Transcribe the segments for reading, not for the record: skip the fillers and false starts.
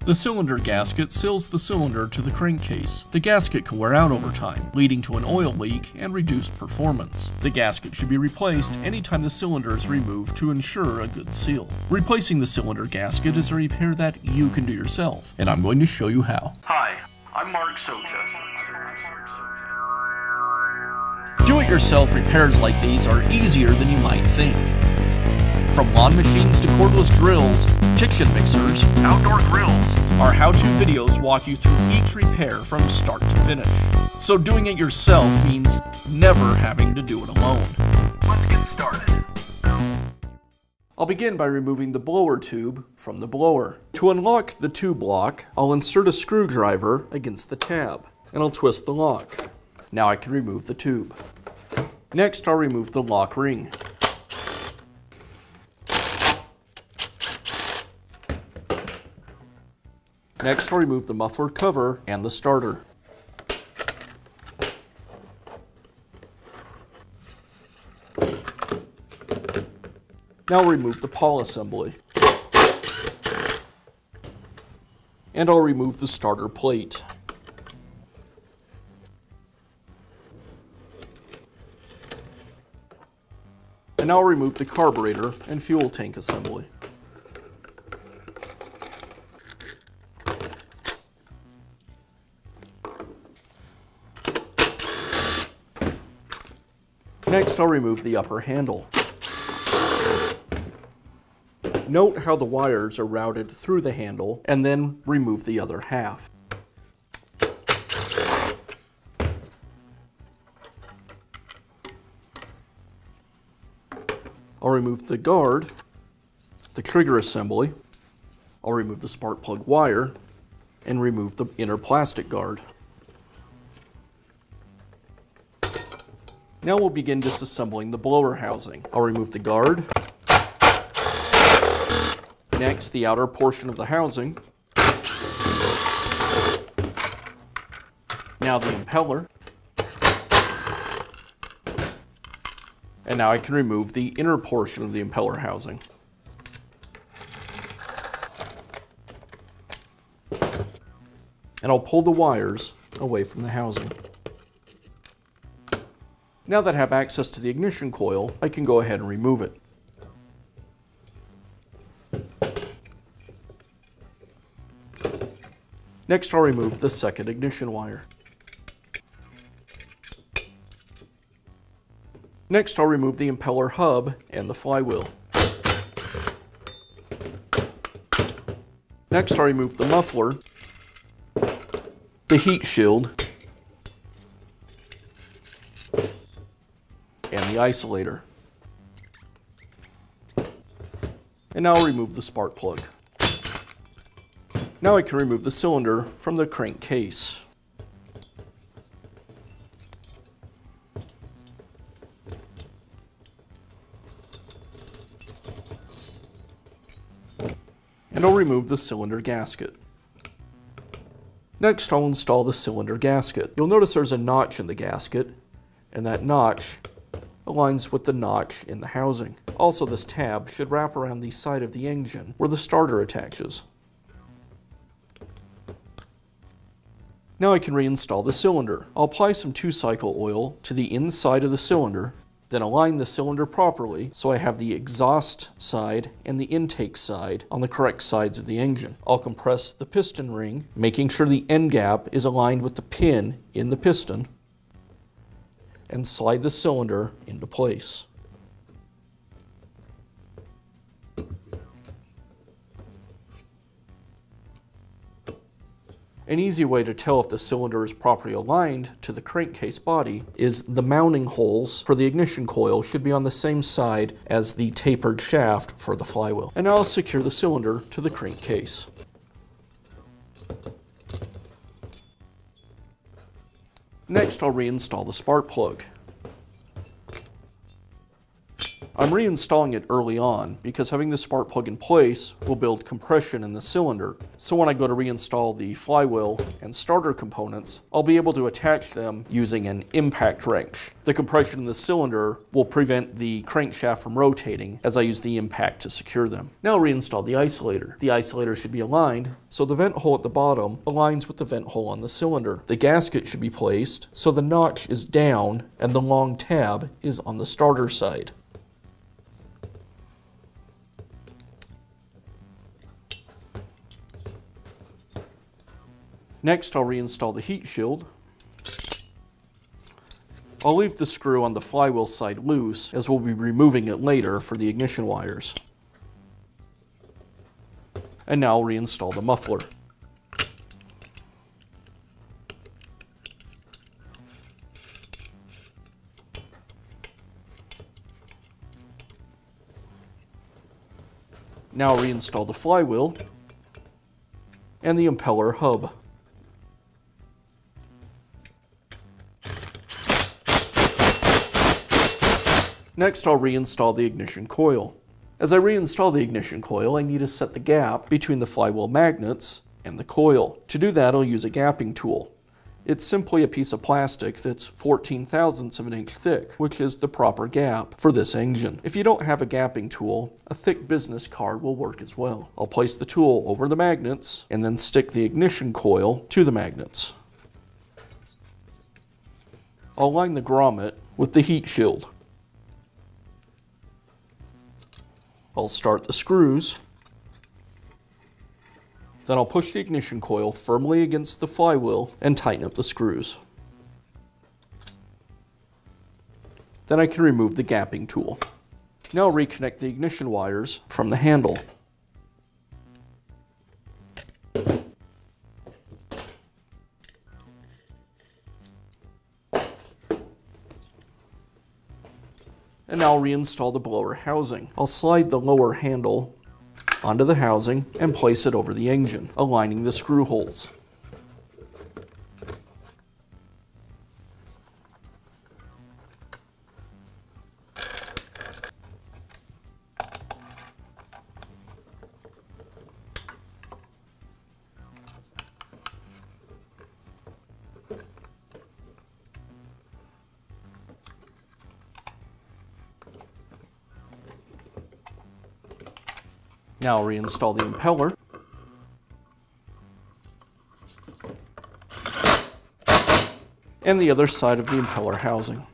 The cylinder gasket seals the cylinder to the crankcase. The gasket can wear out over time, leading to an oil leak and reduced performance. The gasket should be replaced anytime the cylinder is removed to ensure a good seal. Replacing the cylinder gasket is a repair that you can do yourself, and I'm going to show you how. Hi, I'm Mark Socha. Do-it-yourself repairs like these are easier than you might think. From lawn machines to cordless drills, kitchen mixers, Outdoor grills. our how-to videos walk you through each repair from start to finish. So doing it yourself means never having to do it alone. Let's get started. I'll begin by removing the blower tube from the blower. To unlock the tube lock, I'll insert a screwdriver against the tab, and I'll twist the lock. Now I can remove the tube. Next, I'll remove the lock ring. Next, I'll remove the muffler cover and the starter. Now I'll remove the pawl assembly. And I'll remove the starter plate. And now I'll remove the carburetor and fuel tank assembly. Next, I'll remove the upper handle. Note how the wires are routed through the handle, and then remove the other half. I'll remove the guard, the trigger assembly, I'll remove the spark plug wire, and remove the inner plastic guard. Now we'll begin disassembling the blower housing. I'll remove the guard, next the outer portion of the housing, now the impeller, and now I can remove the inner portion of the impeller housing. And I'll pull the wires away from the housing. Now that I have access to the ignition coil, I can go ahead and remove it. Next, I'll remove the second ignition wire. Next, I'll remove the impeller hub and the flywheel. Next, I'll remove the muffler, the heat shield, and the isolator. And now I'll remove the spark plug. Now I can remove the cylinder from the crankcase. And I'll remove the cylinder gasket. Next, I'll install the cylinder gasket. You'll notice there's a notch in the gasket, and that notch aligns with the notch in the housing. Also, this tab should wrap around the side of the engine where the starter attaches. Now I can reinstall the cylinder. I'll apply some 2-cycle oil to the inside of the cylinder, then align the cylinder properly so I have the exhaust side and the intake side on the correct sides of the engine. I'll compress the piston ring, making sure the end gap is aligned with the pin in the piston, and slide the cylinder into place. An easy way to tell if the cylinder is properly aligned to the crankcase body is the mounting holes for the ignition coil should be on the same side as the tapered shaft for the flywheel. And now I'll secure the cylinder to the crankcase. Next, I'll reinstall the spark plug. I'm reinstalling it early on because having the spark plug in place will build compression in the cylinder. So when I go to reinstall the flywheel and starter components, I'll be able to attach them using an impact wrench. The compression in the cylinder will prevent the crankshaft from rotating as I use the impact to secure them. Now I'll reinstall the isolator. The isolator should be aligned so the vent hole at the bottom aligns with the vent hole on the cylinder. The gasket should be placed so the notch is down and the long tab is on the starter side. Next, I'll reinstall the heat shield. I'll leave the screw on the flywheel side loose, as we'll be removing it later for the ignition wires. And now I'll reinstall the muffler. Now I'll reinstall the flywheel and the impeller hub. Next, I'll reinstall the ignition coil. As I reinstall the ignition coil, I need to set the gap between the flywheel magnets and the coil. To do that, I'll use a gapping tool. It's simply a piece of plastic that's 14 thousandths of an inch thick, which is the proper gap for this engine. If you don't have a gapping tool, a thick business card will work as well. I'll place the tool over the magnets and then stick the ignition coil to the magnets. I'll line the grommet with the heat shield. I'll start the screws. Then I'll push the ignition coil firmly against the flywheel and tighten up the screws. Then I can remove the gapping tool. Now I'll reconnect the ignition wires from the handle. And now I'll reinstall the blower housing. I'll slide the lower handle onto the housing and place it over the engine, aligning the screw holes. Now I'll reinstall the impeller. And the other side of the impeller housing.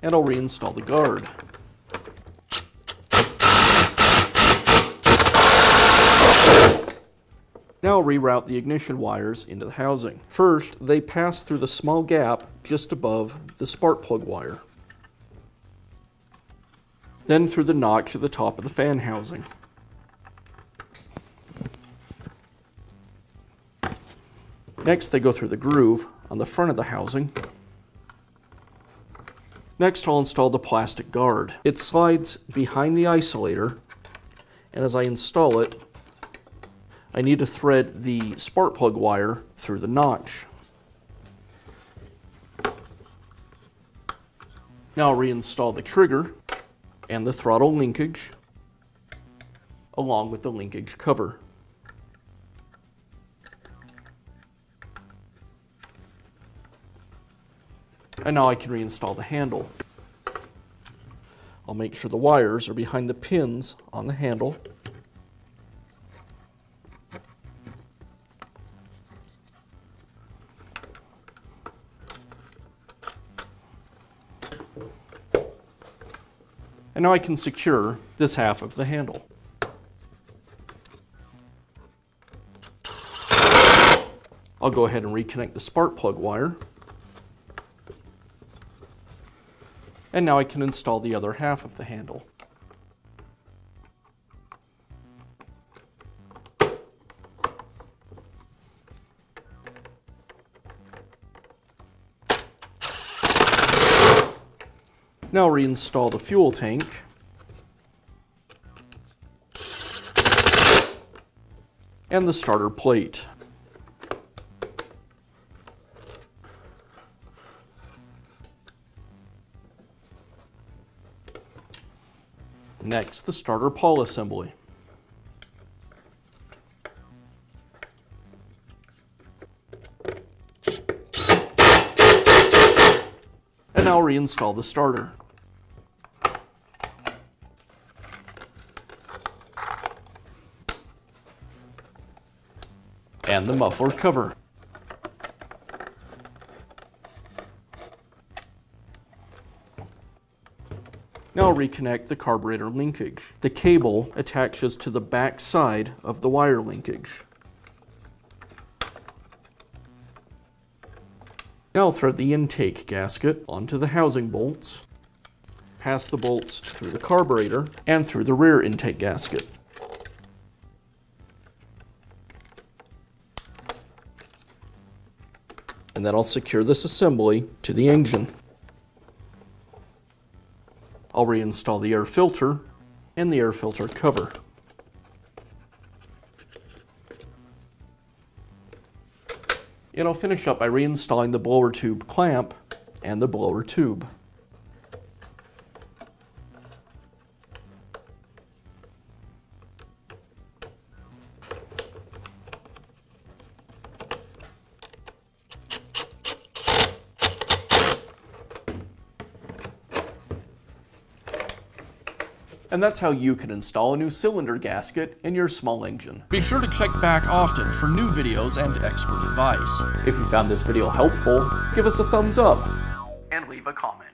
And I'll reinstall the guard. Now I'll reroute the ignition wires into the housing. First, they pass through the small gap just above the spark plug wire. Then through the notch at the top of the fan housing. Next, they go through the groove on the front of the housing. Next, I'll install the plastic guard. It slides behind the isolator, and as I install it, I need to thread the spark plug wire through the notch. Now I'll reinstall the trigger and the throttle linkage, along with the linkage cover. And now I can reinstall the handle. I'll make sure the wires are behind the pins on the handle. And now I can secure this half of the handle. I'll go ahead and reconnect the spark plug wire. And now I can install the other half of the handle. Now reinstall the fuel tank. And the starter plate. Next, the starter pawl assembly. And now reinstall the starter. And the muffler cover. Now reconnect the carburetor linkage. The cable attaches to the back side of the wire linkage. Now thread the intake gasket onto the housing bolts. Pass the bolts through the carburetor and through the rear intake gasket. And then I'll secure this assembly to the engine. I'll reinstall the air filter and the air filter cover. And I'll finish up by reinstalling the blower tube clamp and the blower tube. And that's how you can install a new cylinder gasket in your small engine. Be sure to check back often for new videos and expert advice. If you found this video helpful, give us a thumbs up. And leave a comment.